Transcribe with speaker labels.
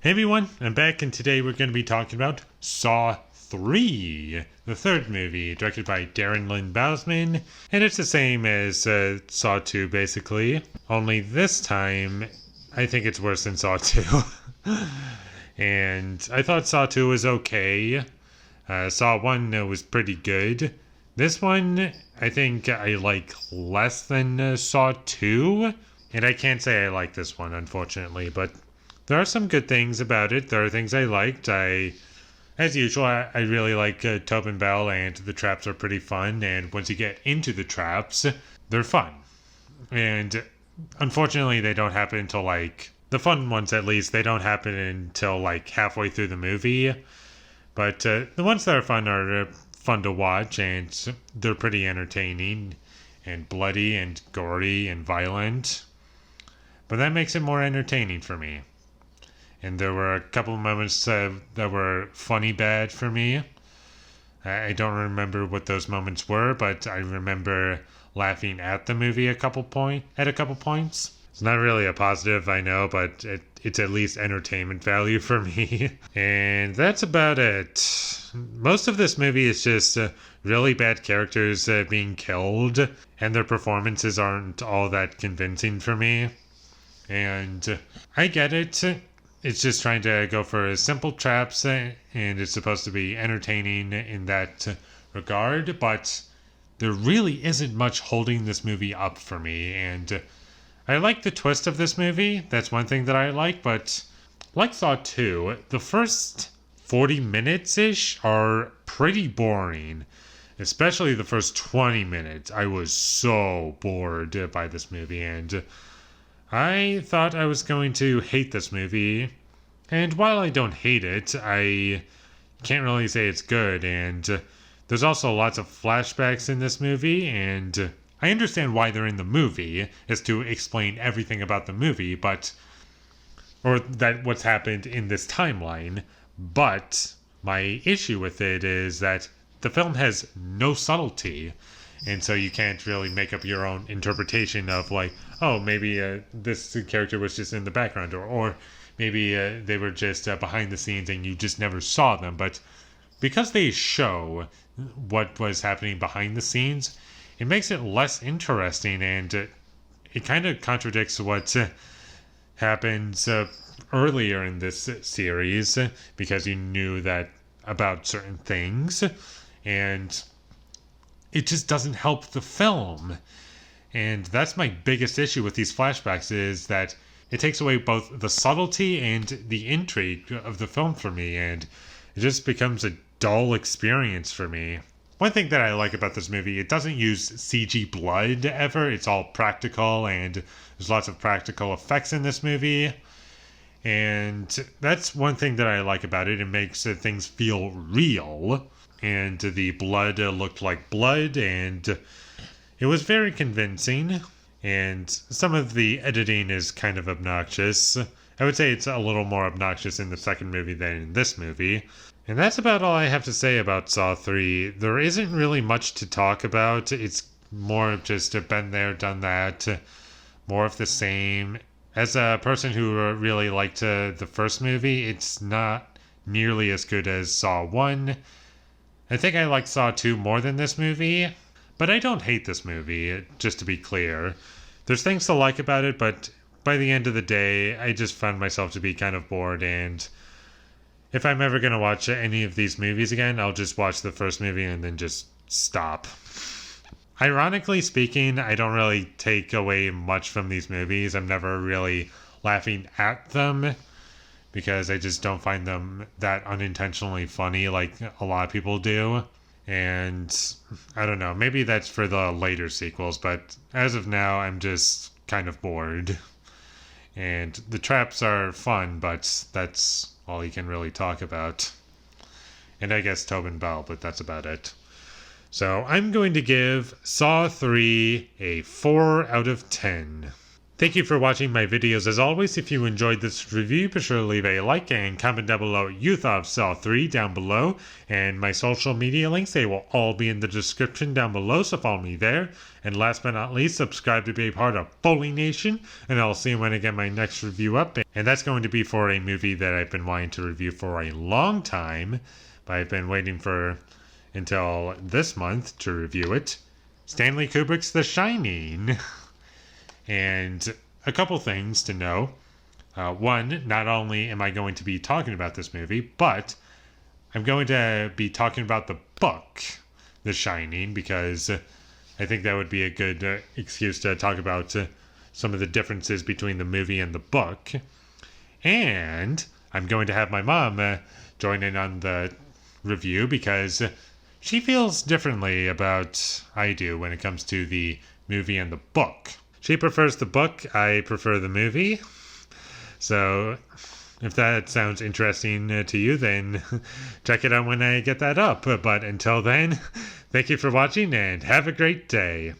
Speaker 1: Hey everyone, I'm back and today we're going to be talking about Saw 3, the third movie, directed by Darren Lynn Bousman, and it's the same as Saw 2 basically, only this time I think it's worse than Saw 2. And I thought Saw 2 was okay, Saw 1 was pretty good. This one I think I like less than Saw 2, and I can't say I like this one unfortunately, but there are some good things about it. There are things I liked. As usual, I really like Tobin Bell, and the traps are pretty fun. And once you get into the traps, they're fun. And unfortunately, they don't happen until the fun ones at least, they don't happen until halfway through the movie. But the ones that are fun to watch, and they're pretty entertaining, and bloody, and gory, and violent. But that makes it more entertaining for me. And there were a couple of moments that were funny bad for me. I don't remember what those moments were, but I remember laughing at the movie at a couple points. It's not really a positive, I know, but it's at least entertainment value for me. And that's about it. Most of this movie is just really bad characters being killed, and their performances aren't all that convincing for me. And I get it. It's just trying to go for simple traps, and it's supposed to be entertaining in that regard, but there really isn't much holding this movie up for me, and I like the twist of this movie. That's one thing that I like, but like Saw 2, the first 40 minutes-ish are pretty boring, especially the first 20 minutes. I was so bored by this movie, and I thought I was going to hate this movie, and while I don't hate it, I can't really say it's good, and there's also lots of flashbacks in this movie, and I understand why they're in the movie, is to explain everything about the movie, or that what's happened in this timeline, but my issue with it is that the film has no subtlety. And so you can't really make up your own interpretation of maybe this character was just in the background, or maybe they were just behind the scenes and you just never saw them. But because they show what was happening behind the scenes, it makes it less interesting, and it kind of contradicts what happens earlier in this series, because you knew that about certain things, and it just doesn't help the film. And that's my biggest issue with these flashbacks, is that it takes away both the subtlety and the intrigue of the film for me, and it just becomes a dull experience for me. One thing that I like about this movie, it doesn't use CG blood ever. It's all practical, and there's lots of practical effects in this movie. And that's one thing that I like about it. It makes things feel real. And the blood looked like blood, and it was very convincing. And some of the editing is kind of obnoxious. I would say it's a little more obnoxious in the second movie than in this movie. And that's about all I have to say about Saw 3. There isn't really much to talk about. It's more of just been there, done that, more of the same. As a person who really liked the first movie, it's not nearly as good as Saw 1. I think I like Saw 2 more than this movie, but I don't hate this movie, just to be clear. There's things to like about it, but by the end of the day, I just found myself to be kind of bored, and if I'm ever going to watch any of these movies again, I'll just watch the first movie and then just stop. Ironically speaking, I don't really take away much from these movies. I'm never really laughing at them, because I just don't find them that unintentionally funny like a lot of people do. And I don't know, maybe that's for the later sequels, but as of now, I'm just kind of bored. And the traps are fun, but that's all you can really talk about. And I guess Tobin Bell, but that's about it. So I'm going to give Saw 3 a 4 out of 10. Thank you for watching my videos. As always, if you enjoyed this review, be sure to leave a like and comment down below what you thought of Saw 3 down below. And my social media links, they will all be in the description down below, so follow me there. And last but not least, subscribe to be a part of Foley Nation. And I'll see you when I get my next review up. And that's going to be for a movie that I've been wanting to review for a long time. But I've been waiting for until this month to review it. Stanley Kubrick's The Shining. And a couple things to know. One, not only am I going to be talking about this movie, but I'm going to be talking about the book, The Shining, because I think that would be a good excuse to talk about some of the differences between the movie and the book. And I'm going to have my mom join in on the review because she feels differently about I do when it comes to the movie and the book. She prefers the book, I prefer the movie. So if that sounds interesting to you, then check it out when I get that up. But until then, thank you for watching and have a great day.